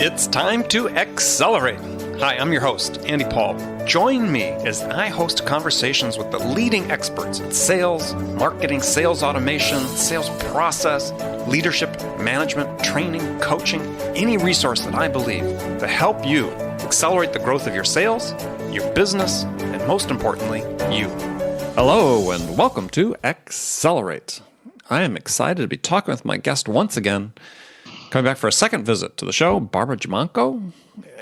It's time to accelerate. Hi, I'm your host, Andy Paul. Join me as I host conversations with the leading experts in sales, marketing, sales automation, sales process, leadership, management, training, coaching, any resource that I believe to help you accelerate the growth of your sales, your business, and most importantly, you. Hello, and welcome to Accelerate. I am excited to be talking with my guest once again. Coming back for a second visit to the show, Barbara Giamanco.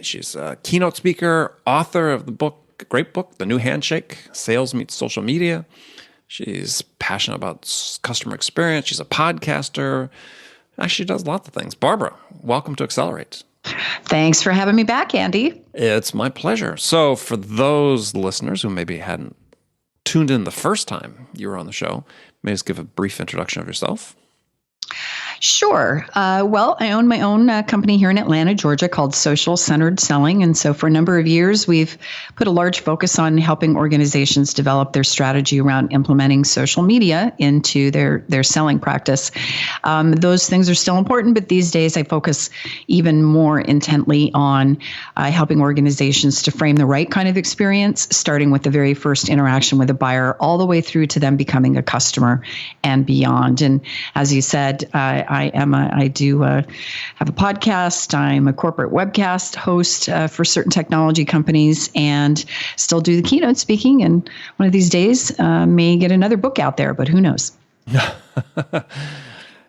She's a keynote speaker, author of the book, great book, The New Handshake, Sales Meets Social Media. She's passionate about customer experience. She's a podcaster. She does lots of things. Barbara, welcome to Accelerate. Thanks for having me back, Andy. It's my pleasure. So for those listeners who maybe hadn't tuned in the first time you were on the show, may just give a brief introduction of yourself. Sure. Well, I own my own company here in Atlanta, Georgia called Social Centered Selling. And so for a number of years, we've put a large focus on helping organizations develop their strategy around implementing social media into their selling practice. Those things are still important, but these days I focus even more intently on helping organizations to frame the right kind of experience, starting with the very first interaction with a buyer, all the way through to them becoming a customer and beyond. And as you said, I do have a podcast. I'm a corporate webcast host for certain technology companies and still do the keynote speaking. And one of these days may get another book out there, but who knows?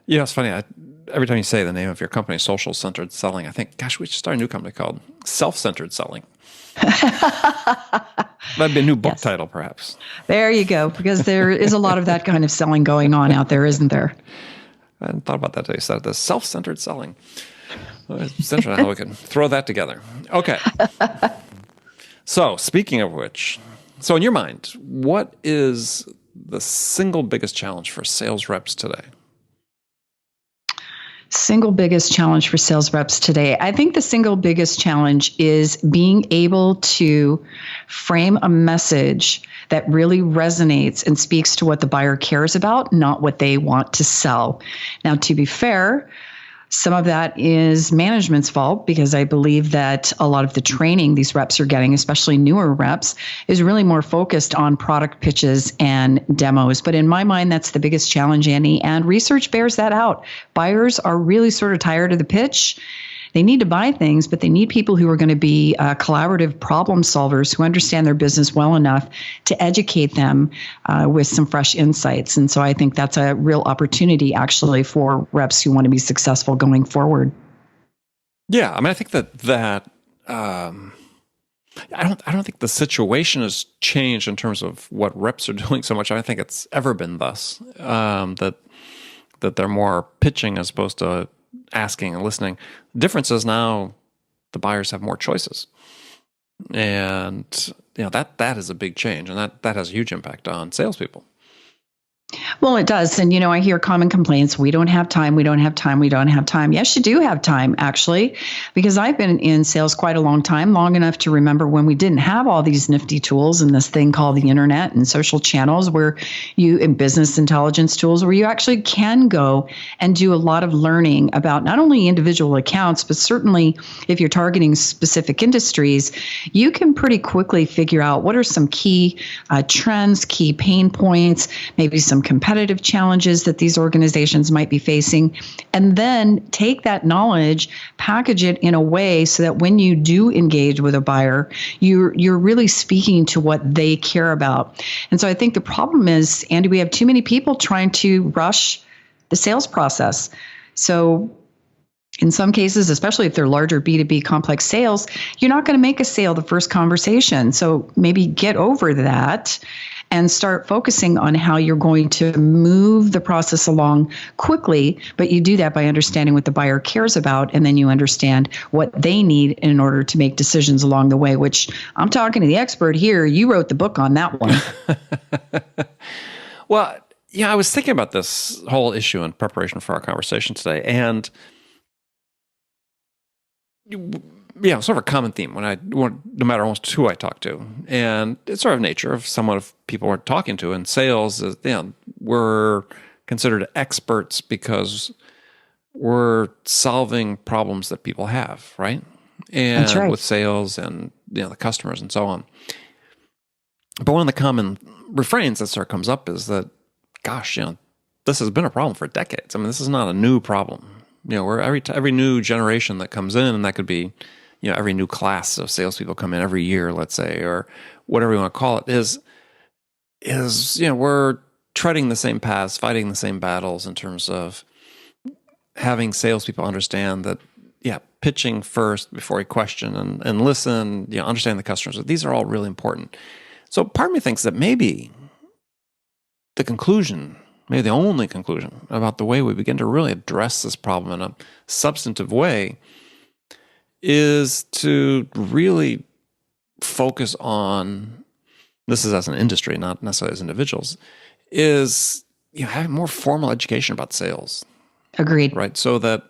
It's funny. Every time you say the name of your company, Social Centered Selling, I think, gosh, we should start a new company called Self-Centered Selling. That'd be a new book title, perhaps. There you go, because there is a lot of that kind of selling going on out there, isn't there? I hadn't thought about that until you said the self-centered selling. It's interesting how we can throw that together. Okay. So, speaking of which, so in your mind, what is the single biggest challenge for sales reps today? Single biggest challenge for sales reps today. I think the single biggest challenge is being able to frame a message that really resonates and speaks to what the buyer cares about, not what they want to sell. Now, to be fair, some of that is management's fault because I believe that a lot of the training these reps are getting, especially newer reps, is really more focused on product pitches and demos. But in my mind, that's the biggest challenge, Andy, and research bears that out. Buyers are really sort of tired of the pitch. They need to buy things, but they need people who are going to be collaborative problem solvers who understand their business well enough to educate them with some fresh insights. And so I think that's a real opportunity actually for reps who want to be successful going forward. Yeah, I mean, I think that I don't think the situation has changed in terms of what reps are doing so much. I think it's ever been thus that they're more pitching as opposed to asking and listening. The difference is now the buyers have more choices. And that is a big change, and that has a huge impact on salespeople. Well, it does. And, I hear common complaints. We don't have time. We don't have time. We don't have time. Yes, you do have time, actually, because I've been in sales quite a long time, long enough to remember when we didn't have all these nifty tools and this thing called the internet and social channels and business intelligence tools where you actually can go and do a lot of learning about not only individual accounts, but certainly if you're targeting specific industries, you can pretty quickly figure out what are some key trends, key pain points, maybe some competitive challenges that these organizations might be facing, and then take that knowledge, package it in a way so that when you do engage with a buyer, you're really speaking to what they care about. And so I think the problem is, Andy, we have too many people trying to rush the sales process. So in some cases, especially if they're larger B2B complex sales, you're not going to make a sale the first conversation. So maybe get over that and start focusing on how you're going to move the process along quickly. But you do that by understanding what the buyer cares about, and then you understand what they need in order to make decisions along the way, which I'm talking to the expert here. You wrote the book on that one. Well, I was thinking about this whole issue in preparation for our conversation today, and sort of a common theme no matter almost who I talk to, and it's sort of nature of someone of people we're talking to in sales is, we're considered experts because we're solving problems that people have, right? That's And right. with sales and the customers and so on. But one of the common refrains that sort of comes up is that, gosh, this has been a problem for decades. I mean, this is not a new problem. Where every new generation that comes in, and that could be, every new class of salespeople come in every year, let's say, or whatever you want to call it, is we're treading the same paths, fighting the same battles in terms of having salespeople understand that, pitching first before you question and listen, understand the customers. These are all really important. So part of me thinks that maybe the only conclusion about the way we begin to really address this problem in a substantive way is to really focus on, this is as an industry, not necessarily as individuals, is having more formal education about sales. Agreed. Right. So that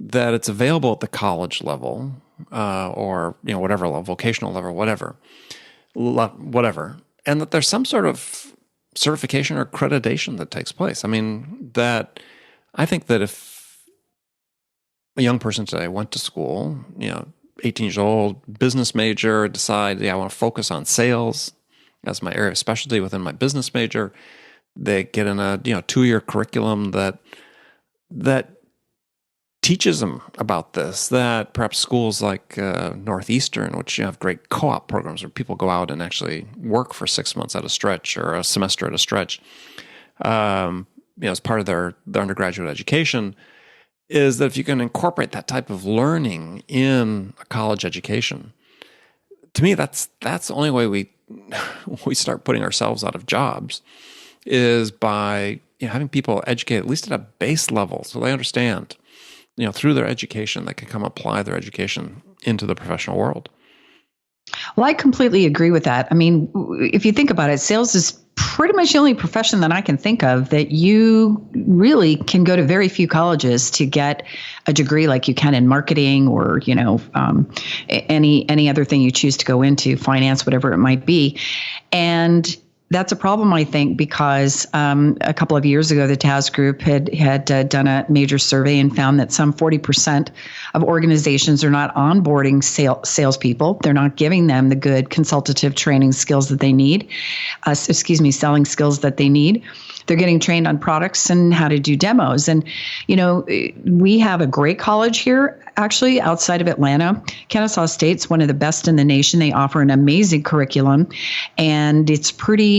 it's available at the college level, or whatever level, vocational level, whatever, and that there's some sort of certification or accreditation that takes place. I mean, I think that if a young person today went to school, 18 years old, business major, decide, I want to focus on sales as my area of specialty within my business major, they get in a 2-year curriculum that teaches them about this, that perhaps schools like Northeastern, which have great co-op programs where people go out and actually work for 6 months at a stretch or a semester at a stretch, as part of their undergraduate education, is that if you can incorporate that type of learning in a college education, to me, that's the only way we start putting ourselves out of jobs, is by having people educate at least at a base level so they understand, through their education, they can come apply their education into the professional world. Well, I completely agree with that. I mean, if you think about it, sales is pretty much the only profession that I can think of that you really can go to very few colleges to get a degree like you can in marketing or, any other thing you choose to go into, finance, whatever it might be. And that's a problem, I think, because a couple of years ago, the TAS Group had done a major survey and found that some 40% of organizations are not onboarding salespeople. They're not giving them the good consultative training skills that they need, selling skills that they need. They're getting trained on products and how to do demos. And, we have a great college here, actually, outside of Atlanta. Kennesaw State's one of the best in the nation. They offer an amazing curriculum, and it's pretty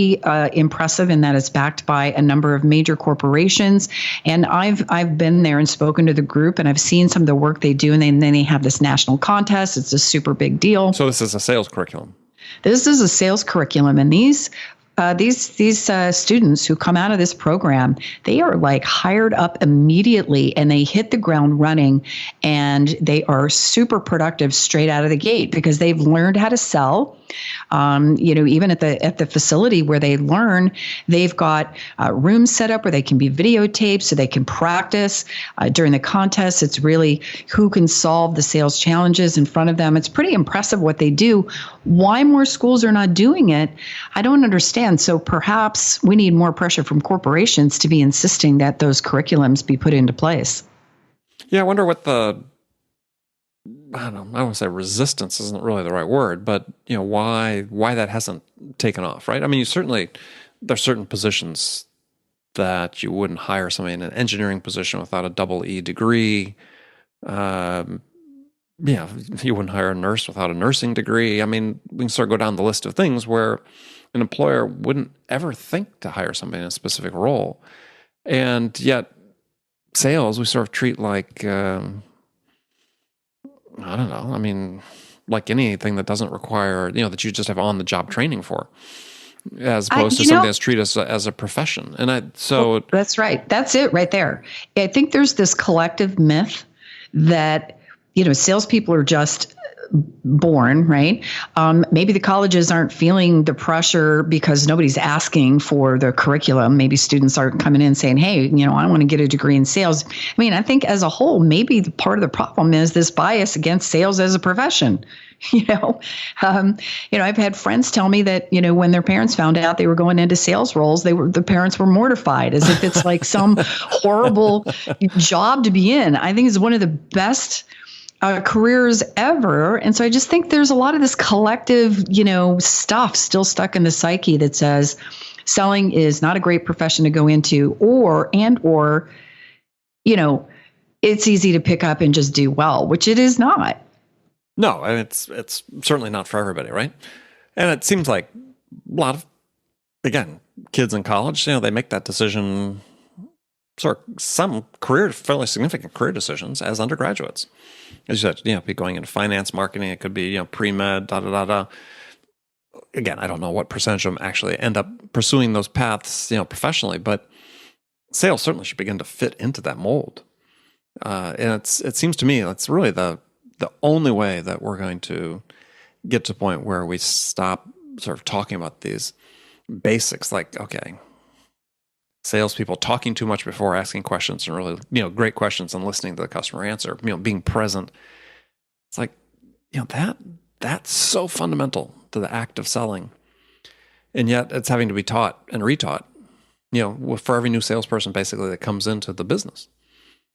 impressive in that it's backed by a number of major corporations. And I've been there and spoken to the group, and I've seen some of the work they do, and then they have this national contest. It's a super big deal. So this is a sales curriculum. This is a sales curriculum, and these students who come out of this program, they are like hired up immediately and they hit the ground running, and they are super productive straight out of the gate because they've learned how to sell. Even at the facility where they learn, they've got rooms set up where they can be videotaped so they can practice during the contest. It's really who can solve the sales challenges in front of them. It's pretty impressive what they do. Why more schools are not doing it, I don't understand. So perhaps we need more pressure from corporations to be insisting that those curriculums be put into place. Yeah, I wonder what I don't want to say resistance isn't really the right word, but why that hasn't taken off, right? I mean, there's certain positions that you wouldn't hire somebody in an engineering position without a double E degree. You wouldn't hire a nurse without a nursing degree. I mean, we can sort of go down the list of things where an employer wouldn't ever think to hire somebody in a specific role. And yet sales, we sort of treat like, I don't know. I mean, like anything that doesn't require, that you just have on-the-job training for, as opposed to something that's treated as a profession. And well, that's right. That's it right there. I think there's this collective myth that, salespeople are just born, right? Maybe the colleges aren't feeling the pressure because nobody's asking for the curriculum. Maybe students aren't coming in saying, hey, I want to get a degree in sales. I mean, I think as a whole, maybe the part of the problem is this bias against sales as a profession. I've had friends tell me that, when their parents found out they were going into sales roles, the parents were mortified, as if it's like some horrible job to be in. I think it's one of the best careers ever. And so I just think there's a lot of this collective, stuff still stuck in the psyche that says selling is not a great profession to go into, or it's easy to pick up and just do well, which it is not. No, I mean, it's certainly not for everybody, right? And it seems like a lot of, again, kids in college, they make that decision, some fairly significant career decisions as undergraduates. As you said, be going into finance, marketing, it could be, pre-med, da-da-da-da. Again, I don't know what percentage of them actually end up pursuing those paths, professionally, but sales certainly should begin to fit into that mold. And it seems to me that's really the only way that we're going to get to a point where we stop sort of talking about these basics, like, okay, salespeople talking too much before asking questions, and really, great questions, and listening to the customer answer, being present. It's like, that's so fundamental to the act of selling. And yet it's having to be taught and retaught, for every new salesperson basically that comes into the business.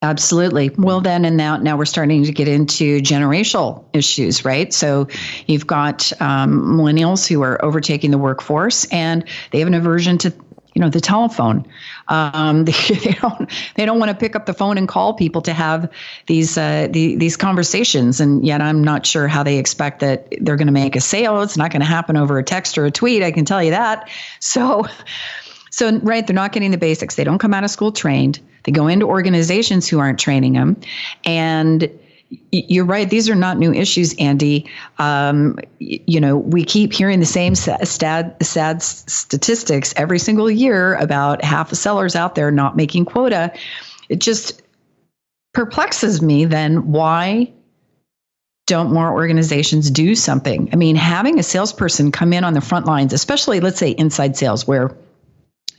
Absolutely. Well, then, and now we're starting to get into generational issues, right? So you've got millennials who are overtaking the workforce, and they have an aversion to, the telephone. They don't want to pick up the phone and call people to have these conversations. And yet I'm not sure how they expect that they're going to make a sale. It's not going to happen over a text or a tweet. I can tell you that. So right, they're not getting the basics. They don't come out of school trained. They go into organizations who aren't training them. And you're right, these are not new issues, Andy. We keep hearing the same sad statistics every single year about half the sellers out there not making quota. It just perplexes me then, why don't more organizations do something? I mean, having a salesperson come in on the front lines, especially, let's say, inside sales, where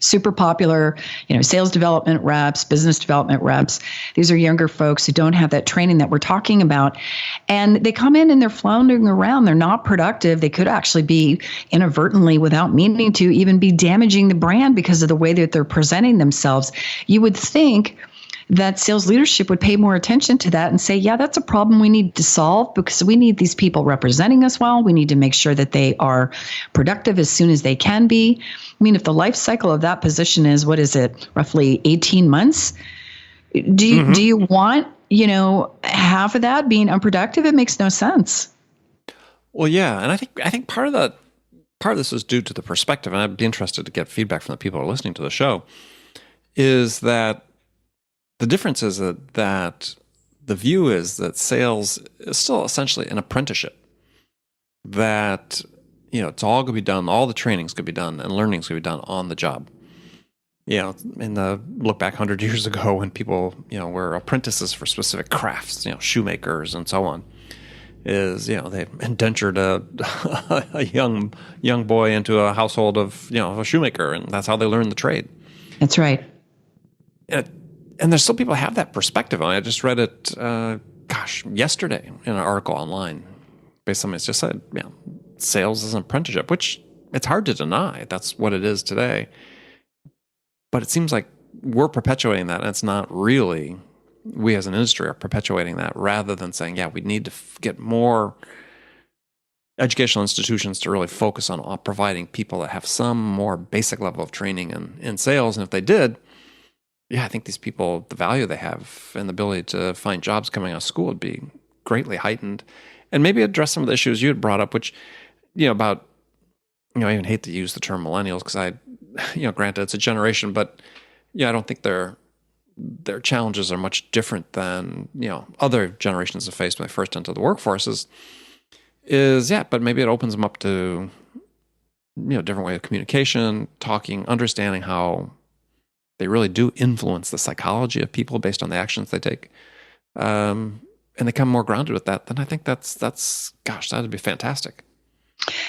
super popular, sales development reps, business development reps. These are younger folks who don't have that training that we're talking about. And they come in and they're floundering around. They're not productive. They could actually be inadvertently, without meaning to, even be damaging the brand because of the way that they're presenting themselves. You would think that sales leadership would pay more attention to that and say, yeah, that's a problem we need to solve, because we need these people representing us well. We need to make sure that they are productive as soon as they can be. I mean, if the life cycle of that position is, roughly 18 months, do you want, half of that being unproductive? It makes no sense. Well, yeah. And I think part of this is due to the perspective, and I'd be interested to get feedback from the people who are listening to the show, is that the difference is that the view is that sales is still essentially an apprenticeship, that, it's all going to be done, all the trainings could be done, and learnings could be done on the job. Look back 100 years ago when people, were apprentices for specific crafts, shoemakers and so on, is, they indentured a young boy into a household of, a shoemaker, and that's how they learned the trade. That's right. And there's still people who have that perspective. I just read it, yesterday in an article online. Basically, it's just said, sales is an apprenticeship, which it's hard to deny. That's what it is today. But it seems like we're perpetuating that, and it's not really, we as an industry are perpetuating that, rather than saying, we need to get more educational institutions to really focus on providing people that have some more basic level of training in sales. And if they did, I think these people, the value they have and the ability to find jobs coming out of school would be greatly heightened. And maybe address some of the issues you had brought up, which, about, I even hate to use the term millennials because granted it's a generation, but I don't think their challenges are much different than, other generations have faced when they first enter the workforce but maybe it opens them up to, different way of communication, talking, understanding how they really do influence the psychology of people based on the actions they take. and they come more grounded with that, then I think that's gosh, that'd be fantastic.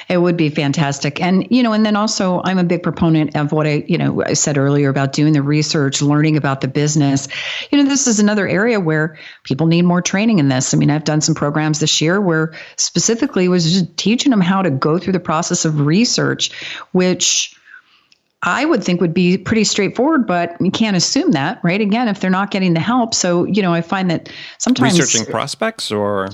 It would be fantastic. And, and then also I'm a big proponent of what I said earlier about doing the research, learning about the business. This is another area where people need more training in this. I mean, I've done some programs this year where specifically was just teaching them how to go through the process of research, which I would think would be pretty straightforward, but you can't assume that, right? Again, if they're not getting the help. So, I find that sometimes researching prospects or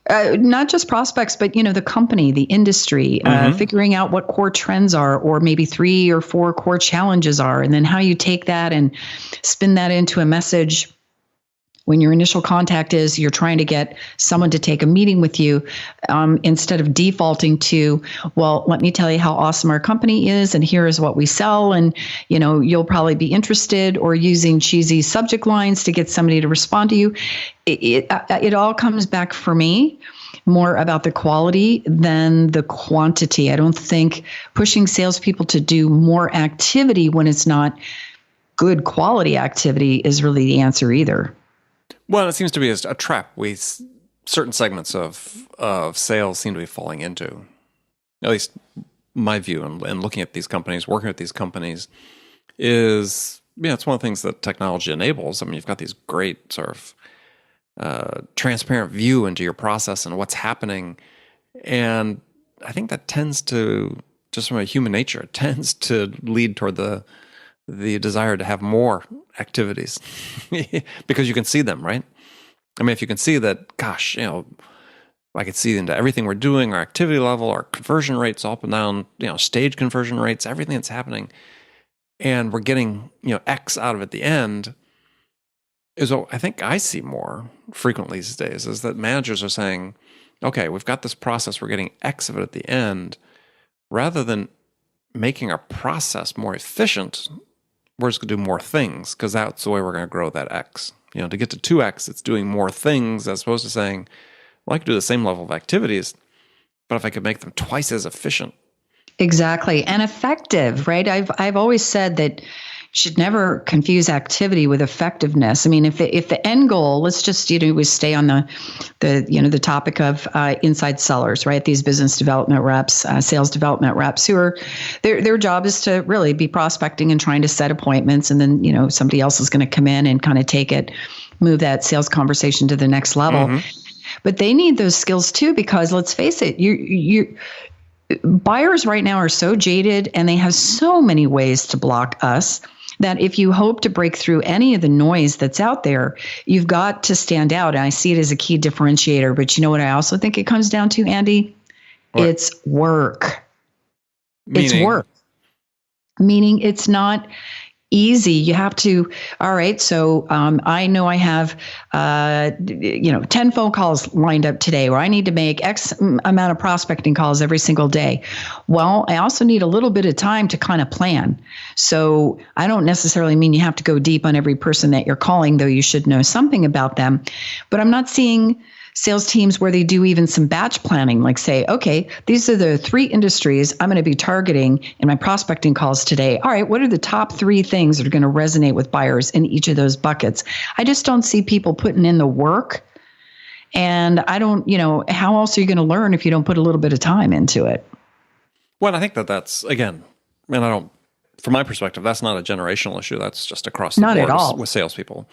not just prospects, but the company, the industry, figuring out what core trends are, or maybe 3 or 4 core challenges are, and then how you take that and spin that into a message. When your initial contact is you're trying to get someone to take a meeting with you, instead of defaulting to, well, let me tell you how awesome our company is, and here is what we sell, and you'll probably be interested, or using cheesy subject lines to get somebody to respond to you. It all comes back for me more about the quality than the quantity. I don't think pushing salespeople to do more activity when it's not good quality activity is really the answer either. Well, it seems to be a trap certain segments of sales seem to be falling into. At least my view, and looking at these companies, working with these companies, is it's one of the things that technology enables. I mean, you've got these great sort of transparent view into your process and what's happening, and I think that tends to, just from a human nature, it tends to lead toward the desire to have more activities because you can see them, right? I mean, if you can see that, gosh, I could see into everything we're doing, our activity level, our conversion rates up and down, stage conversion rates, everything that's happening, and we're getting, X out of it at the end, is what I think I see more frequently these days, is that managers are saying, okay, we've got this process, we're getting X of it at the end, rather than making our process more efficient, we're just going to do more things because that's the way we're going to grow that X. To get to 2X, it's doing more things as opposed to saying, well, I could do the same level of activities, but if I could make them twice as efficient. Exactly. And effective, right? I've always said that you should never confuse activity with effectiveness. I mean, if the end goal, let's just, we stay on the topic of inside sellers, right? These business development reps, sales development reps who are, their job is to really be prospecting and trying to set appointments. And then, somebody else is going to come in and kind of move that sales conversation to the next level. Mm-hmm. But they need those skills too, because let's face it, buyers right now are so jaded and they have so many ways to block us that if you hope to break through any of the noise that's out there, you've got to stand out. And I see it as a key differentiator. But you know what I also think it comes down to, Andy? What? It's work. It's work. Meaning it's not easy. You have to, all right, so I know I have, 10 phone calls lined up today, or I need to make X amount of prospecting calls every single day. Well, I also need a little bit of time to kind of plan. So I don't necessarily mean you have to go deep on every person that you're calling, though you should know something about them. But I'm not seeing sales teams where they do even some batch planning, like say, okay, these are the 3 industries I'm going to be targeting in my prospecting calls today. All right, what are the top 3 things that are going to resonate with buyers in each of those buckets? I just don't see people putting in the work. And I don't, how else are you going to learn if you don't put a little bit of time into it? Well, I think that's, again, and from my perspective, that's not a generational issue. That's just across the board at all. With salespeople.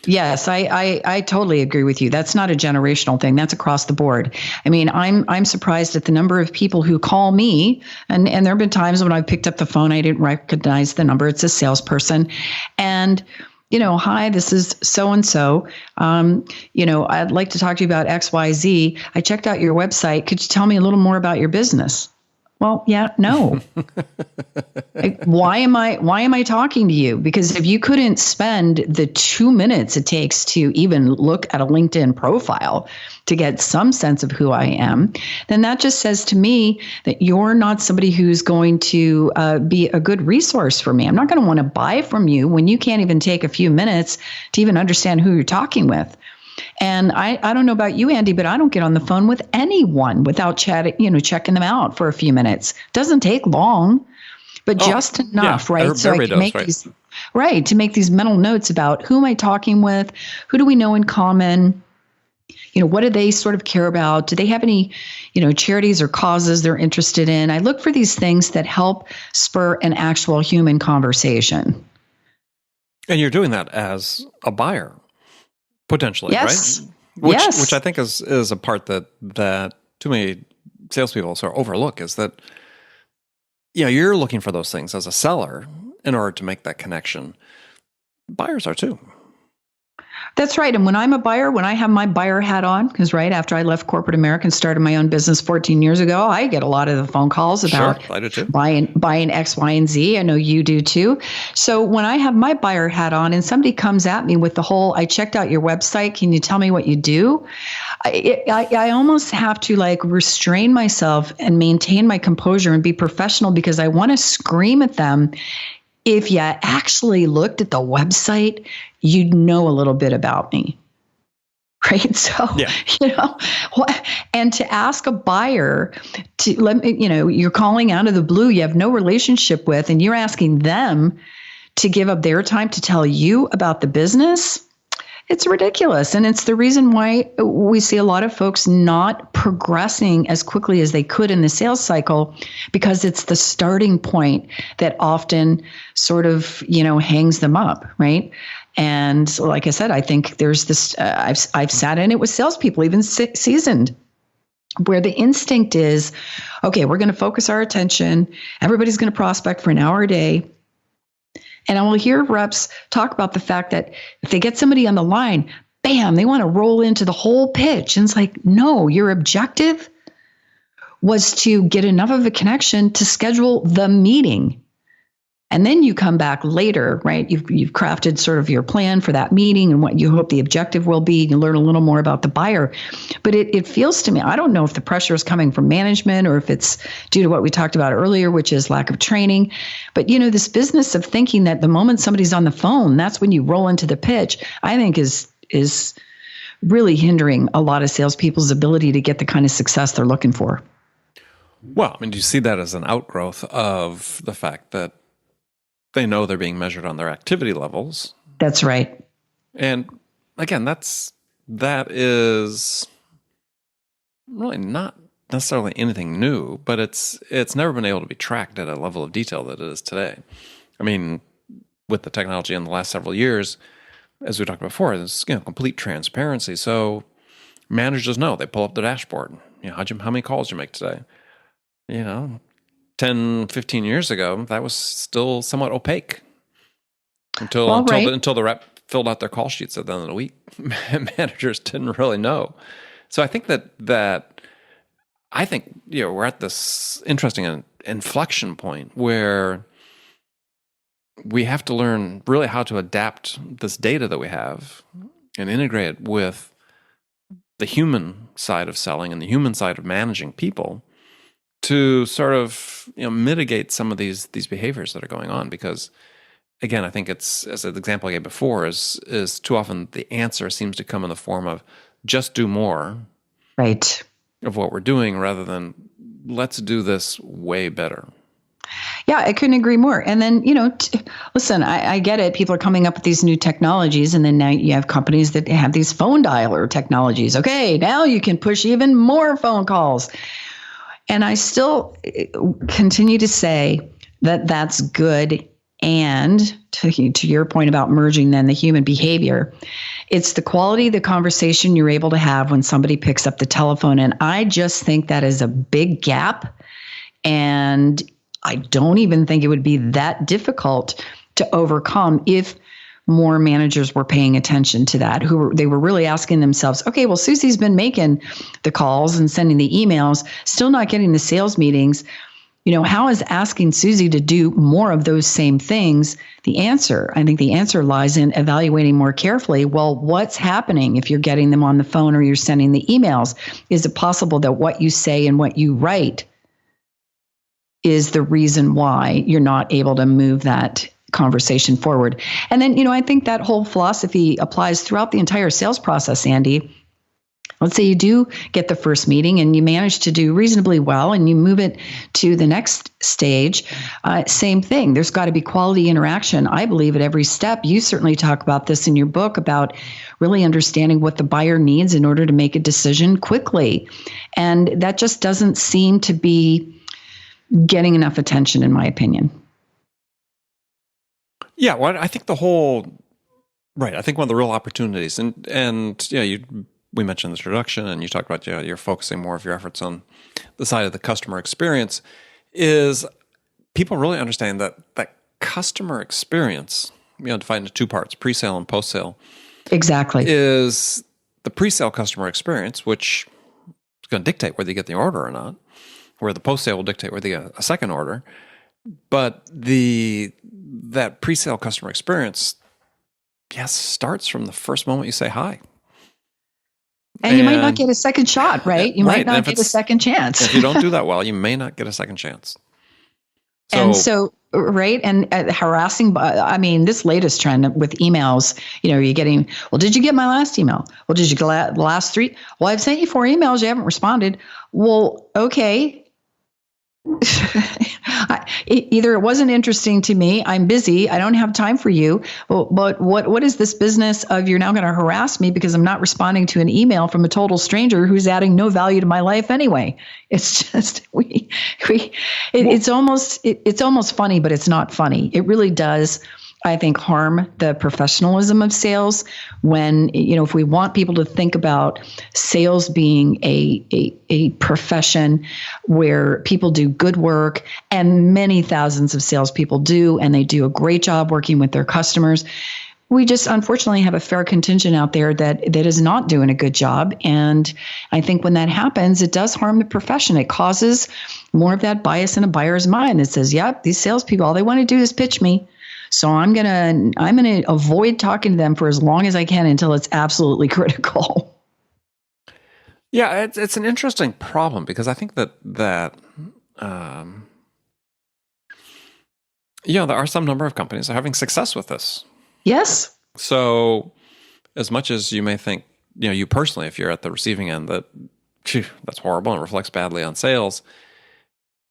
Yes, I totally agree with you. That's not a generational thing. That's across the board. I mean, I'm surprised at the number of people who call me, and there have been times when I picked up the phone, I didn't recognize the number. It's a salesperson, and hi, this is so-and-so. I'd like to talk to you about XYZ. I checked out your website. Could you tell me a little more about your business? Well, yeah, no. Why am I talking to you? Because if you couldn't spend the 2 minutes it takes to even look at a LinkedIn profile to get some sense of who I am, then that just says to me that you're not somebody who's going to be a good resource for me. I'm not going to want to buy from you when you can't even take a few minutes to even understand who you're talking with. And I don't know about you, Andy, but I don't get on the phone with anyone without checking them out for a few minutes. Doesn't take long, but just enough, right? So I can make to make these mental notes about who am I talking with, who do we know in common, what do they sort of care about? Do they have any, charities or causes they're interested in? I look for these things that help spur an actual human conversation. And you're doing that as a buyer, potentially, Yes. right? Which I think is a part that too many salespeople sort of overlook, is that, you're looking for those things as a seller in order to make that connection. Buyers are too. That's right. And when I'm a buyer, when I have my buyer hat on, because after I left corporate America and started my own business 14 years ago, I get a lot of the phone calls about I do too. buying X, Y, and Z. I know you do too. So when I have my buyer hat on and somebody comes at me with the whole, I checked out your website, can you tell me what you do? I almost have to restrain myself and maintain my composure and be professional, because I want to scream at them. If you actually looked at the website, you'd know a little bit about me, right? So, and to ask a buyer to let me, you're calling out of the blue, you have no relationship with, and you're asking them to give up their time to tell you about the business. It's ridiculous. And it's the reason why we see a lot of folks not progressing as quickly as they could in the sales cycle, because it's the starting point that often sort of, hangs them up, right? And like I said, I think there's this, I've sat in it with salespeople, even seasoned, where the instinct is, okay, we're going to focus our attention. Everybody's going to prospect for an hour a day. And I will hear reps talk about the fact that if they get somebody on the line, bam, they want to roll into the whole pitch. And it's like, no, your objective was to get enough of a connection to schedule the meeting. And then you come back later, right? You've crafted sort of your plan for that meeting and what you hope the objective will be. You learn a little more about the buyer. But it feels to me, I don't know if the pressure is coming from management or if it's due to what we talked about earlier, which is lack of training. But, this business of thinking that the moment somebody's on the phone, that's when you roll into the pitch, I think is really hindering a lot of salespeople's ability to get the kind of success they're looking for. Well, do you see that as an outgrowth of the fact that they know they're being measured on their activity levels? That's right. And again, that is really not necessarily anything new, but it's never been able to be tracked at a level of detail that it is today. With the technology in the last several years, as we talked before, there's complete transparency. So managers know, they pull up the dashboard. How many calls did you make today? 10, 15 years ago, that was still somewhat opaque until the rep filled out their call sheets at the end of the week. Managers didn't really know. So I think we're at this interesting inflection point where we have to learn really how to adapt this data that we have and integrate it with the human side of selling and the human side of managing people, to sort of mitigate some of these behaviors that are going on. Because again, I think it's, as an example I gave before, is too often the answer seems to come in the form of just do more, right, of what we're doing, rather than let's do this way better. Yeah, I couldn't agree more. And then, listen, I get it. People are coming up with these new technologies, and then now you have companies that have these phone dialer technologies. Okay, now you can push even more phone calls. And I still continue to say that that's good. And to your point about merging then the human behavior, it's the quality of the conversation you're able to have when somebody picks up the telephone. And I just think that is a big gap. And I don't even think it would be that difficult to overcome if more managers were paying attention to that, they were really asking themselves, okay, well, Susie's been making the calls and sending the emails, still not getting the sales meetings. How is asking Susie to do more of those same things the answer? I think the answer lies in evaluating more carefully. Well, what's happening if you're getting them on the phone or you're sending the emails? Is it possible that what you say and what you write is the reason why you're not able to move that conversation forward? And then, I think that whole philosophy applies throughout the entire sales process, Andy. Let's say you do get the first meeting and you manage to do reasonably well and you move it to the next stage. Same thing. There's got to be quality interaction, I believe, at every step. You certainly talk about this in your book about really understanding what the buyer needs in order to make a decision quickly. And that just doesn't seem to be getting enough attention, in my opinion. Yeah, well, I think I think one of the real opportunities, and we mentioned this introduction, and you talked about you're focusing more of your efforts on the side of the customer experience, is people really understand that customer experience, defined into two parts, pre-sale and post-sale. Exactly. Is the pre-sale customer experience, which is going to dictate whether you get the order or not, where the post-sale will dictate whether you get a second order. But that pre-sale customer experience, yes, starts from the first moment you say hi. And you might not get a second shot, right? You might not get a second chance. If you don't do that well, you may not get a second chance. Right. And harassing, I mean, this latest trend with emails, you're getting, well, did you get my last email? Well, did you get the last 3? Well, I've sent you 4 emails. You haven't responded. Well, okay. Either it wasn't interesting to me, I'm busy, I don't have time for you. Well, but what is this business of you're now going to harass me because I'm not responding to an email from a total stranger who's adding no value to my life anyway? It's just it's almost funny, but it's not funny. It really does, I think, harm the professionalism of sales when, if we want people to think about sales being a profession where people do good work, and many thousands of salespeople do, and they do a great job working with their customers. We just unfortunately have a fair contingent out there that is not doing a good job. And I think when that happens, it does harm the profession. It causes more of that bias in a buyer's mind that says, yep, these salespeople, all they want to do is pitch me. So I'm gonna avoid talking to them for as long as I can until it's absolutely critical. Yeah, it's an interesting problem because I think that there are some number of companies that are having success with this. Yes. So as much as you may think, you personally, if you're at the receiving end, that's horrible and reflects badly on sales.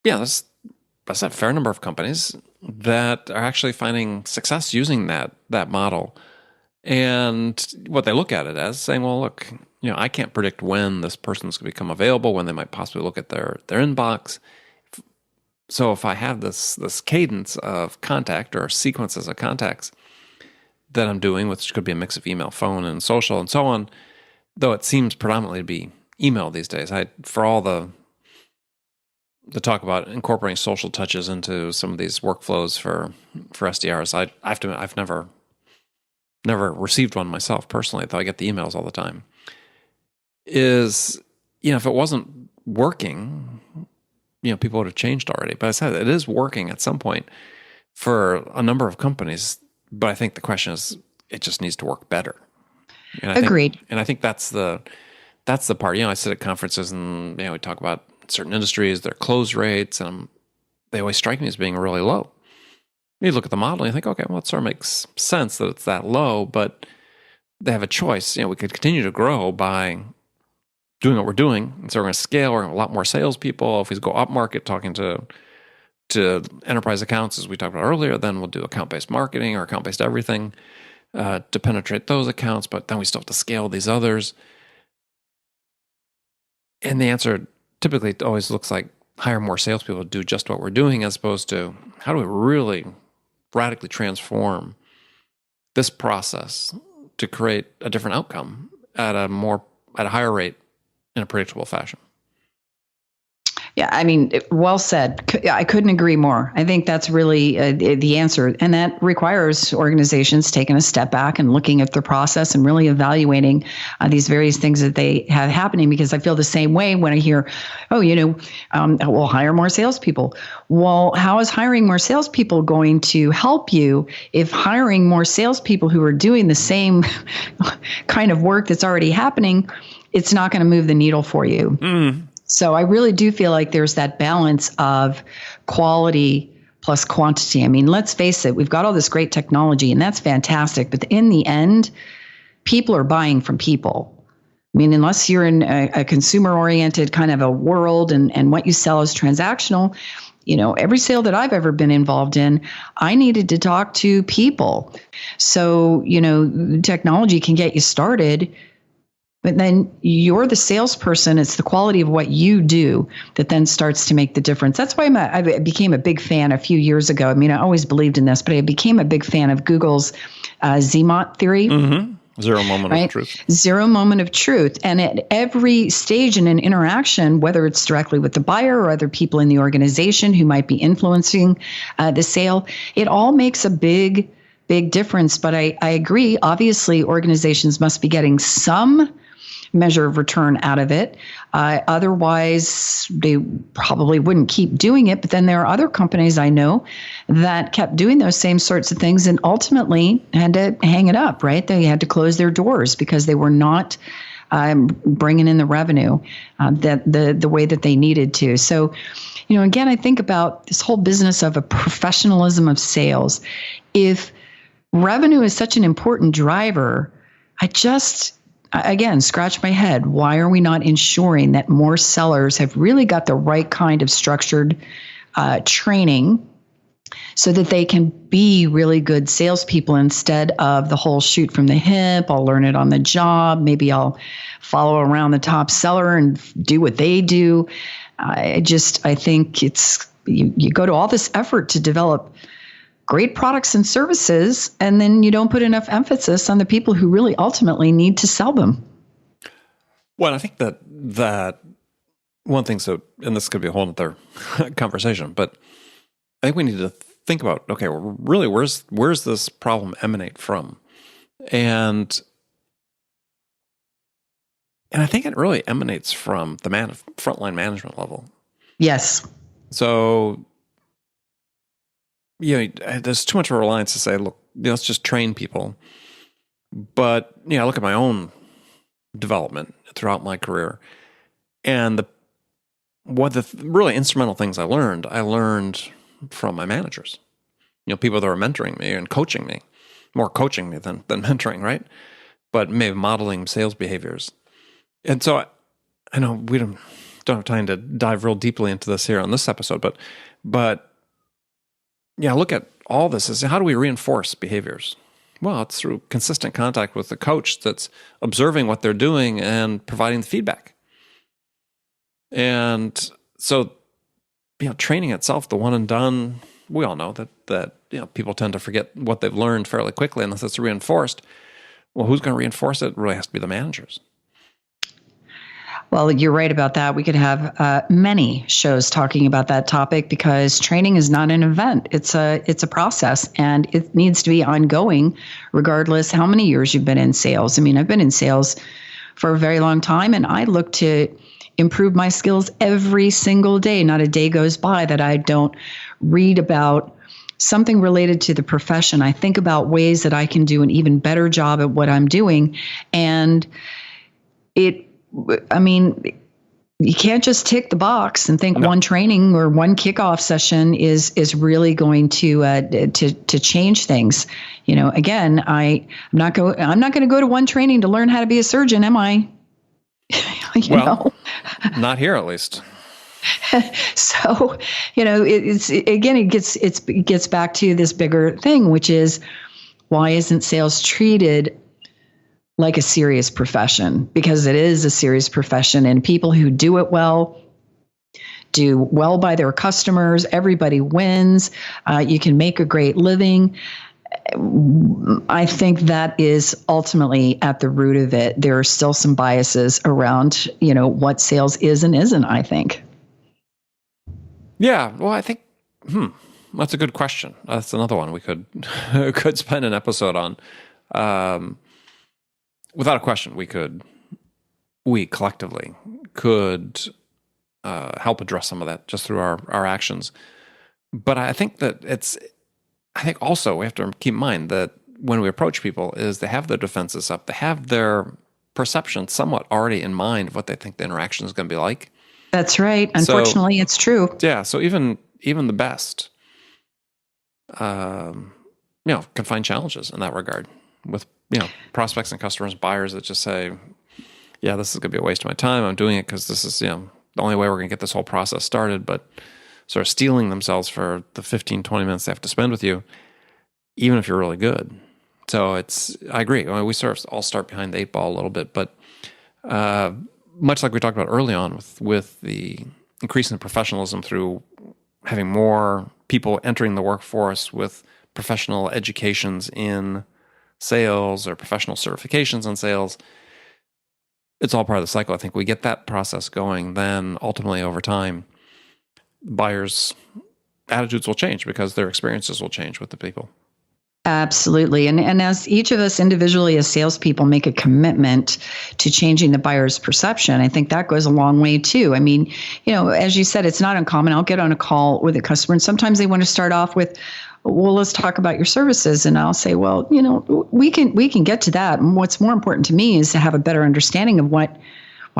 Yeah, that's a fair number of companies that are actually finding success using that model. And what they look at it as saying, well, look, I can't predict when this person's going to become available, when they might possibly look at their inbox. So if I have this cadence of contact or sequences of contacts that I'm doing, which could be a mix of email, phone, and social, and so on, though it seems predominantly to be email these days, for all the talk about incorporating social touches into some of these workflows for SDRs, I have to admit, I've never received one myself personally, though I get the emails all the time. If it wasn't working, people would have changed already. But I said it is working at some point for a number of companies. But I think the question is, it just needs to work better. Agreed. And I think that's the part. I sit at conferences and we talk about certain industries, their close rates, and they always strike me as being really low. You look at the model and you think, okay, well, it sort of makes sense that it's that low, but they have a choice. We could continue to grow by doing what we're doing. And so we're going to scale. We're going to have a lot more salespeople. If we go up market talking to enterprise accounts, as we talked about earlier, then we'll do account-based marketing or account-based everything to penetrate those accounts, but then we still have to scale these others. And the answer typically always looks like hire more salespeople to do just what we're doing, as opposed to how do we really radically transform this process to create a different outcome at a higher rate in a predictable fashion. Yeah, I mean, well said. I couldn't agree more. I think that's really the answer. And that requires organizations taking a step back and looking at their process and really evaluating these various things that they have happening. Because I feel the same way when I hear, we'll hire more salespeople. Well, how is hiring more salespeople going to help you if hiring more salespeople who are doing the same kind of work that's already happening, it's not going to move the needle for you. Mm. So I really do feel like there's that balance of quality plus quantity. I mean, let's face it, we've got all this great technology and that's fantastic. But in the end, people are buying from people. I mean, unless you're in a consumer-oriented kind of a world and what you sell is transactional, every sale that I've ever been involved in, I needed to talk to people. So, technology can get you started, but then you're the salesperson. It's the quality of what you do that then starts to make the difference. That's why I became a big fan a few years ago. I mean, I always believed in this, but I became a big fan of Google's Zmont theory. Mm-hmm. Zero moment of truth. Zero moment of truth. And at every stage in an interaction, whether it's directly with the buyer or other people in the organization who might be influencing the sale, it all makes a big difference. But I agree, obviously, organizations must be getting some measure of return out of it. Otherwise, they probably wouldn't keep doing it. But then there are other companies I know that kept doing those same sorts of things and ultimately had to hang it up, right? They had to close their doors because they were not bringing in the revenue that the way that they needed to. So, again, I think about this whole business of a professionalism of sales. If revenue is such an important driver, again, scratch my head. Why are we not ensuring that more sellers have really got the right kind of structured training so that they can be really good salespeople instead of the whole shoot from the hip? I'll learn it on the job. Maybe I'll follow around the top seller and do what they do. I think you go to all this effort to develop great products and services, and then you don't put enough emphasis on the people who really ultimately need to sell them. Well, I think that one thing, and this could be a whole other conversation, but I think we need to think about, okay, well, really, where's this problem emanate from? And I think it really emanates from the frontline management level. Yes. So, there's too much of a reliance to say, look, let's just train people. But, I look at my own development throughout my career, and the really instrumental things I learned from my managers. People that were mentoring me and coaching me, more coaching me than mentoring, right? But maybe modeling sales behaviors. And so I know we don't have time to dive real deeply into this here on this episode, but look at all this as how do we reinforce behaviors? Well, it's through consistent contact with the coach that's observing what they're doing and providing the feedback. And so, training itself, the one and done, we all know that people tend to forget what they've learned fairly quickly unless it's reinforced. Well, who's going to reinforce it? It really has to be the managers. Well, you're right about that. We could have many shows talking about that topic because training is not an event. It's a process, and it needs to be ongoing regardless how many years you've been in sales. I mean, I've been in sales for a very long time, and I look to improve my skills every single day. Not a day goes by that I don't read about something related to the profession. I think about ways that I can do an even better job at what I'm doing. And you can't just tick the box and think one training or one kickoff session is really going to change things. Again, I'm not going to go to one training to learn how to be a surgeon, am I? Not here at least. So, it gets back to this bigger thing, which is why isn't sales treated like a serious profession? Because it is a serious profession, and people who do it well do well by their customers. Everybody wins. You can make a great living. I think that is ultimately at the root of it. There are still some biases around, what sales is and isn't, I think. Yeah, well, I think, that's a good question. That's another one we could spend an episode on. Without a question, we collectively could help address some of that just through our actions. But I think also we have to keep in mind that when we approach people is they have their defenses up. They have their perception somewhat already in mind of what they think the interaction is going to be like. That's right. Unfortunately, it's true. Yeah. So even the best, can find challenges in that regard with, prospects and customers, buyers that just say, yeah, this is going to be a waste of my time. I'm doing it because this is, the only way we're going to get this whole process started, but sort of stealing themselves for the 15, 20 minutes they have to spend with you, even if you're really good. So I agree. I mean, we sort of all start behind the 8 ball a little bit, but much like we talked about early on with the increase in professionalism through having more people entering the workforce with professional educations in sales or professional certifications in sales, it's all part of the cycle. I think we get that process going, then ultimately over time, buyers' attitudes will change because their experiences will change with the people. Absolutely. And as each of us individually as salespeople make a commitment to changing the buyer's perception, I think that goes a long way too. I mean, as you said, it's not uncommon. I'll get on a call with a customer and sometimes they want to start off with, well, let's talk about your services. And I'll say, well, we can get to that. And what's more important to me is to have a better understanding of why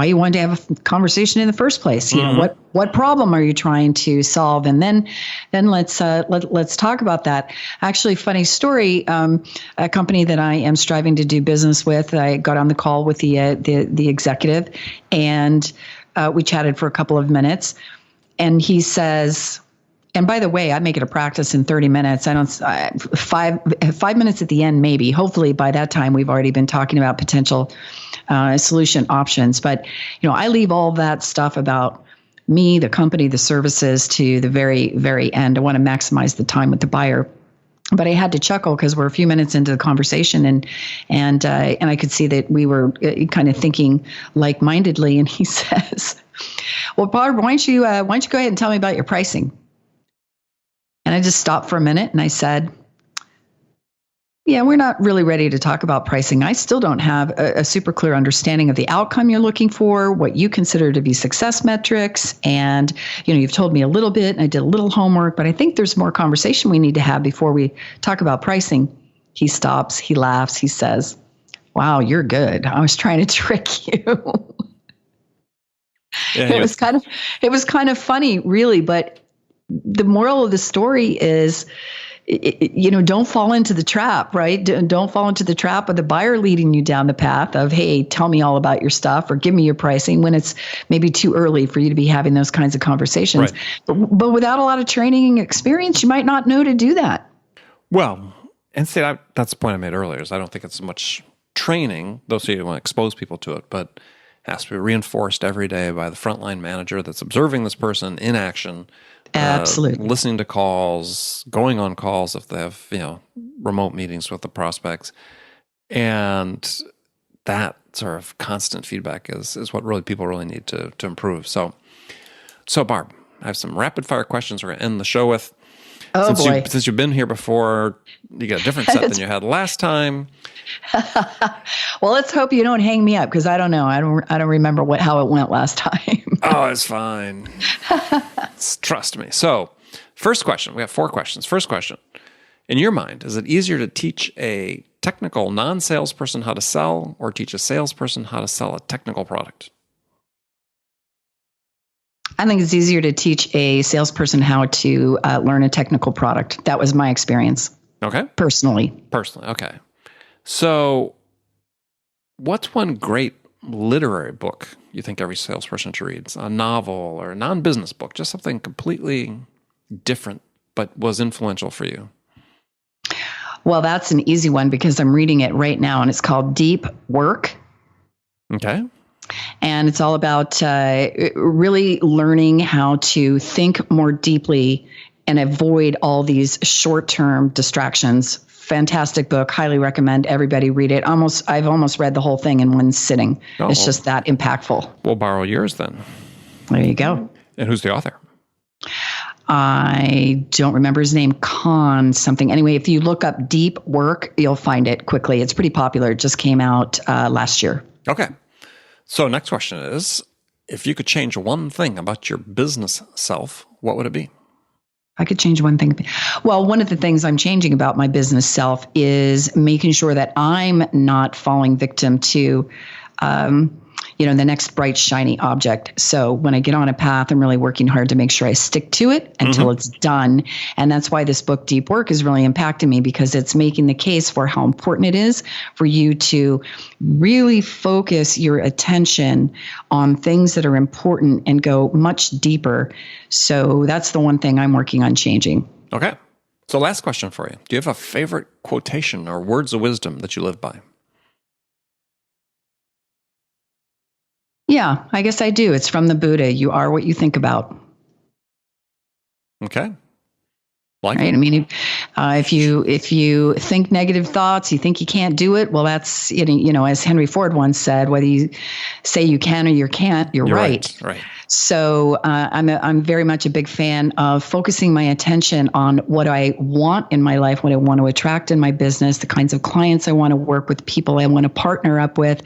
you wanted to have a conversation in the first place. What problem are you trying to solve? And then let's talk about that. Actually, funny story. A company that I am striving to do business with, I got on the call with the executive, and we chatted for a couple of minutes. And he says, and by the way, I make it a practice in 30 minutes. I don't 5 minutes at the end, maybe. Hopefully, by that time, we've already been talking about potential solution options. But I leave all that stuff about me, the company, the services to the very, very end. I want to maximize the time with the buyer. But I had to chuckle because we're a few minutes into the conversation, and I could see that we were kind of thinking like-mindedly. And he says, "Well, Barb, why don't you go ahead and tell me about your pricing?" And I just stopped for a minute and I said, yeah, we're not really ready to talk about pricing. I still don't have a super clear understanding of the outcome you're looking for, what you consider to be success metrics. And, you've told me a little bit and I did a little homework, but I think there's more conversation we need to have before we talk about pricing. He stops, he laughs, he says, wow, you're good. I was trying to trick you. Yeah, it was kind of funny, really, but the moral of the story is, don't fall into the trap, right? Don't fall into the trap of the buyer leading you down the path of, hey, tell me all about your stuff or give me your pricing when it's maybe too early for you to be having those kinds of conversations. Right. But without a lot of training and experience, you might not know to do that. Well, and see, that's the point I made earlier is I don't think it's so much training, though so you want to expose people to it, but it has to be reinforced every day by the frontline manager that's observing this person in action. Absolutely. Listening to calls, going on calls if they have, remote meetings with the prospects. And that sort of constant feedback is what really people really need to improve. So Barb, I have some rapid fire questions we're going to end the show with. Oh, boy. Since you've been here before, you got a different set than you had last time. Well, let's hope you don't hang me up because I don't know. I don't remember how it went last time. Oh, it's fine. Trust me. So, first question. We have 4 questions. First question. In your mind, is it easier to teach a technical non-salesperson how to sell or teach a salesperson how to sell a technical product? I think it's easier to teach a salesperson how to learn a technical product. That was my experience. Okay. Personally. Okay. So, what's one great literary book you think every salesperson should read? A novel or a non-business book, just something completely different, but was influential for you? Well, that's an easy one because I'm reading it right now, and it's called Deep Work. Okay. And it's all about really learning how to think more deeply and avoid all these short-term distractions. Fantastic book. Highly recommend everybody read it. I've almost read the whole thing in one sitting. It's just that impactful. We'll borrow yours then. There you go. And who's the author? I don't remember his name. Khan something. Anyway, if you look up Deep Work, you'll find it quickly. It's pretty popular. It just came out last year. Okay. So next question is, if you could change one thing about your business self, what would it be? I could change one thing. Well, one of the things I'm changing about my business self is making sure that I'm not falling victim to, the next bright, shiny object. So when I get on a path, I'm really working hard to make sure I stick to it until it's done. And that's why this book, Deep Work, is really impacting me, because it's making the case for how important it is for you to really focus your attention on things that are important and go much deeper. So that's the one thing I'm working on changing. Okay. So last question for you. Do you have a favorite quotation or words of wisdom that you live by? Yeah, I guess I do. It's from the Buddha. You are what you think about. Okay. Right. I mean, if you think negative thoughts, you think you can't do it. Well, that's, as Henry Ford once said, whether you say you can or you can't, you're right. Right. So I'm very much a big fan of focusing my attention on what I want in my life, what I want to attract in my business, the kinds of clients I want to work with, people I want to partner up with.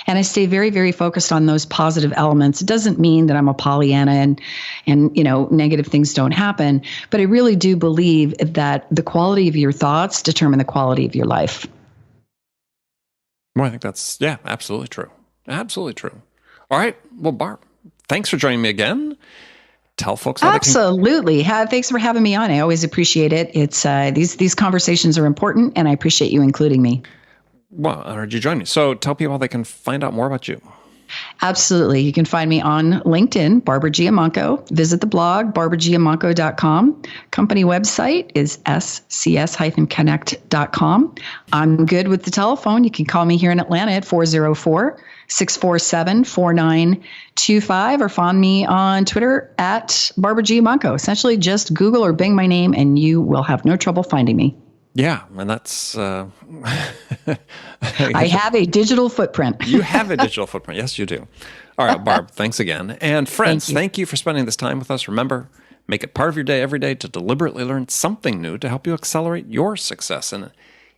And I stay very, very focused on those positive elements. It doesn't mean that I'm a Pollyanna and negative things don't happen, but I really do believe that the quality of your thoughts determine the quality of your life. Well, I think that's, absolutely true. Absolutely true. All right. Well, Barb, thanks for joining me again. Tell folks how Absolutely. Thanks for having me on. I always appreciate it. It's these conversations are important, and I appreciate you including me. Well, honored you join me. So tell people how they can find out more about you. Absolutely. You can find me on LinkedIn, Barbara Giamanco. Visit the blog, barbaragiamanco.com. Company website is scs-connect.com. I'm good with the telephone. You can call me here in Atlanta at 404-647-4925 or find me on Twitter at Barbara Giamanco. Essentially, just Google or Bing my name and you will have no trouble finding me. Yeah, and that's... I have a digital footprint. You have a digital footprint. Yes, you do. All right, Barb, thanks again. And friends, thank you for spending this time with us. Remember, make it part of your day every day to deliberately learn something new to help you accelerate your success. And an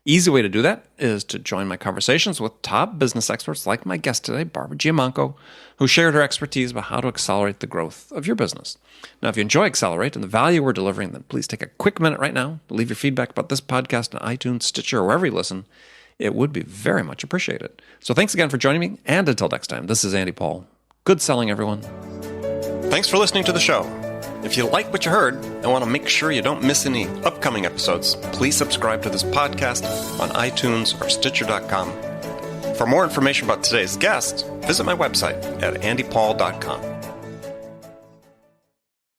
easy way to do that is to join my conversations with top business experts like my guest today, Barbara Giamanco, who shared her expertise about how to accelerate the growth of your business. Now, if you enjoy Accelerate and the value we're delivering, then please take a quick minute right now to leave your feedback about this podcast on iTunes, Stitcher, or wherever you listen. It would be very much appreciated. So thanks again for joining me, and until next time, this is Andy Paul. Good selling, everyone. Thanks for listening to the show. If you like what you heard and want to make sure you don't miss any upcoming episodes, please subscribe to this podcast on iTunes or Stitcher.com. For more information about today's guest, visit my website at andypaul.com.